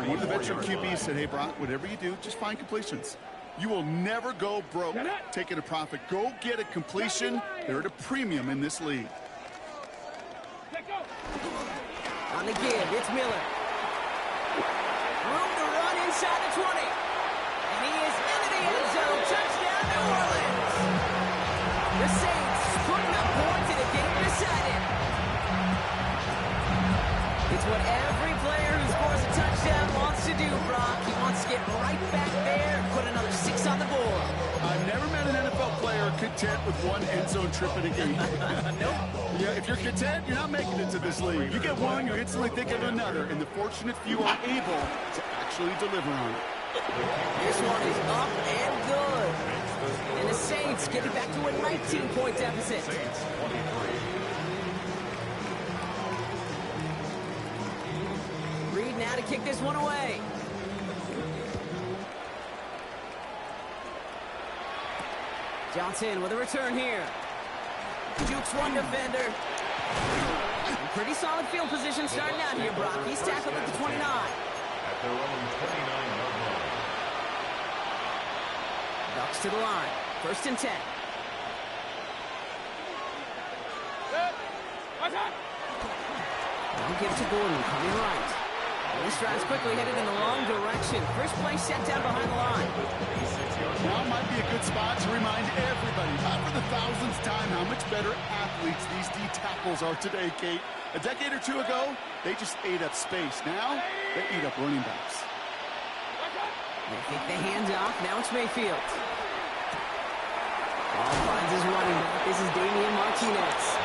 Speaker 4: One of the veteran QBs said, hey, Brock, whatever you do, just find completions. You will never go broke taking a profit. Go get a completion. They're at a premium in this league.
Speaker 2: On the give, it's Miller. Room to run inside the 20. And he is into the end zone. Touchdown, New Orleans. The Saints putting up points in a game decided. It's what every player who scores a touchdown wants to do, Brock. He wants to get right back there and put another 6 on the board.
Speaker 4: I've never met an NFL player content with one end zone trip in a game.
Speaker 2: Nope.
Speaker 4: Yeah, if you're content, you're not making it to this league. You get one, you instantly think of another, and the fortunate few are able to actually deliver on it.
Speaker 2: This one is up and good. And the Saints get it back to a 19-point deficit. Reed now to kick this one away. Johnson with a return here. Jukes one defender. Pretty solid field position starting out here, Brock. He's tackled at the 29.
Speaker 5: At their own 29-yard line.
Speaker 2: Ducks to the line. 1st and 10. Now give to Gordon, coming right. And this drive's quickly headed in the wrong direction. First play set down behind the line.
Speaker 4: Now might be a good spot to remind everybody, not for the thousandth time, how much better athletes these D tackles are today, Kate. A decade or two ago, they just ate up space. Now, they eat up running backs.
Speaker 2: They kick the handoff. Now it's Mayfield. Ball finds his running back. This is Damian Martinez.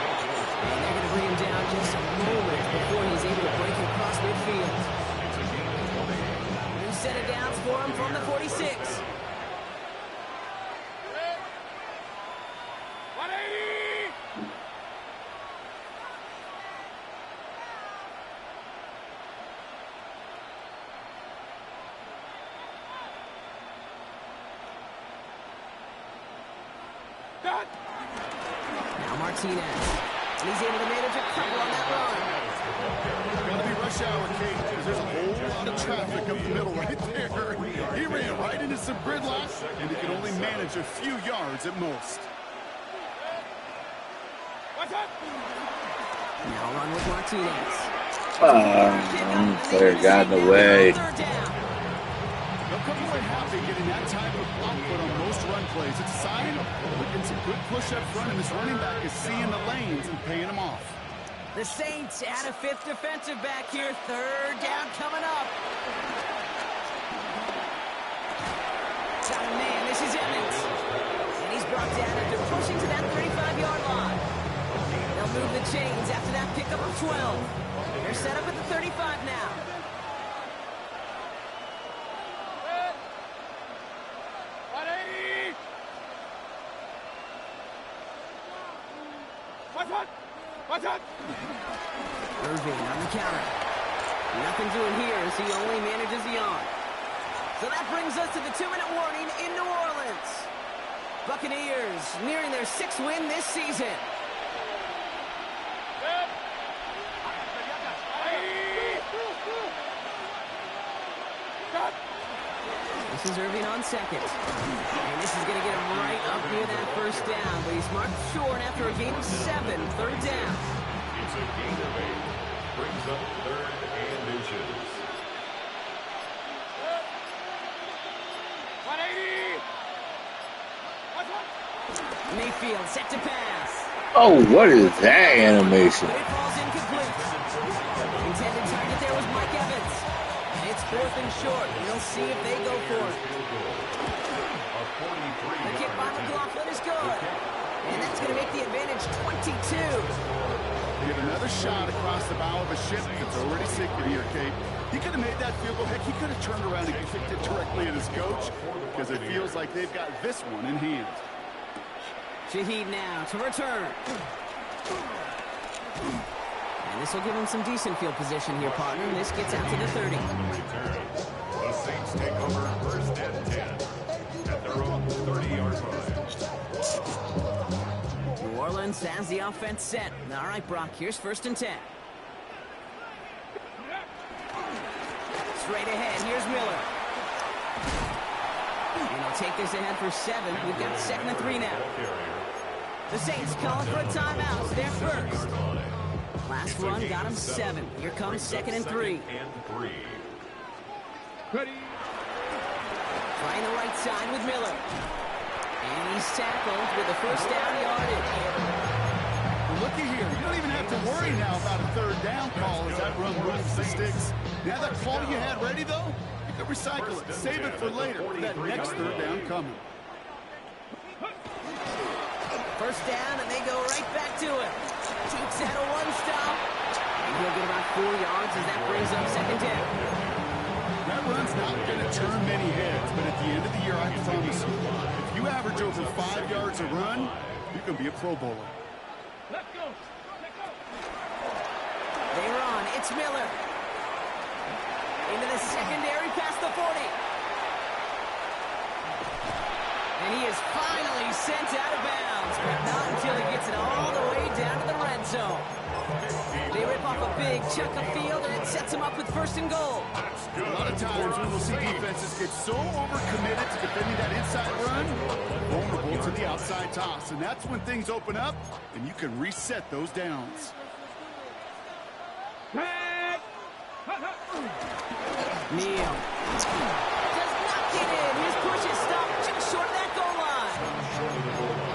Speaker 2: And they're going to bring him down just a moment before he's able to break across midfield. New set of downs for him from the 46. Now Martinez. And he's able to manage a couple on that run.
Speaker 4: Gotta be rush hour, Kate, because there's a whole lot of traffic up the middle right there. He ran right into some gridlock, and he could only manage a few yards at most.
Speaker 2: Now run with Martinez.
Speaker 1: Player got in the way.
Speaker 4: They'll come away happy getting that type of output on most run plays. It's a sign we're getting some good push up front, and this running back is seeing the lanes and paying them off.
Speaker 2: The Saints add a fifth defensive back here. Third down coming up. Oh, man, this is Evans. And he's brought down after pushing to that 35-yard line. They'll move the chains after that pickup of 12. They're set up at the 35 now. Irving on the counter. Nothing doing here as he only manages the arm. So that brings us to the 2-minute warning in New Orleans. Buccaneers nearing their 6th win this season. This is Irving on second. And this is going to get him right up near that first down. But he's marked short after a gain of 7. Third down.
Speaker 5: It's a gain of 8. Brings up 3rd and inches.
Speaker 2: 180. Mayfield set to pass.
Speaker 1: Oh, what is that animation?
Speaker 2: But it falls incomplete. Intended target there was Mike Evans. It's 4th and short. We'll see if they go for it. The kick by McLaughlin is good. And that's going to make the advantage 22.
Speaker 4: Get another shot across the bow of a ship that's already sinking here, Kate. He could have made that field goal. Heck, he could have turned around and kicked it directly at his coach because it feels like they've got this one in hand.
Speaker 2: Shaheed now to return. And this will give him some decent field position here, partner. And this gets out to the 30.
Speaker 5: The Saints take over 1st and 10 at their own 30-yard line.
Speaker 2: New Orleans has the offense set. All right, Brock, here's 1st and 10. Straight ahead, here's Miller. And he'll take this ahead for 7. We've got 2nd and 3 now. The Saints calling for a timeout. It's their first. Last run got him 7. Here comes 2nd and 3.
Speaker 6: Ready.
Speaker 2: Trying the right side with Miller. And he's tackled with the first down yardage.
Speaker 4: Looky here. You don't even have to worry now about a 3rd down call as that run moves the sticks. Now that call you had ready, though, you can recycle it. Save it for later for that next 3rd down coming.
Speaker 2: First down, and they go right back to it. Takes out a 1-stop. And he'll get about 4 yards as that brings up 2nd down.
Speaker 4: That run's not going to turn many heads, but at the end of the year, I promise you, if you average over 5 yards a run, you can be a Pro Bowler.
Speaker 6: Let's go. Let's go.
Speaker 2: They run. It's Miller. Into the secondary past the 40. And he is finally sent out of bounds, but not until he gets it all the way down to the red zone. They rip off a big chunk of field, and it sets him up with 1st and goal.
Speaker 4: A lot of times we will see defenses get so overcommitted to defending that inside run, vulnerable to the outside toss. And that's when things open up, and you can reset those downs.
Speaker 2: Neal does not get in. His push is stopped just short of that goal line.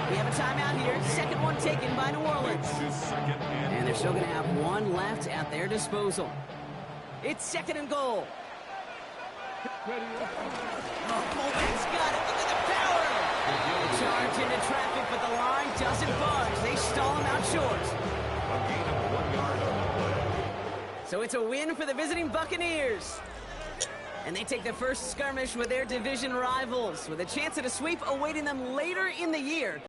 Speaker 2: We have a timeout here. 2nd one taken by New Orleans. And they're still going to have 1 left at their disposal. It's 2nd and goal. Oh, Coleman's got it. Look at the power. They charge into traffic, but the line doesn't budge. They stall him out short.
Speaker 5: A gain of 1 yard on the play.
Speaker 2: So it's a win for the visiting Buccaneers. And they take the first skirmish with their division rivals with a chance at a sweep awaiting them later in the year.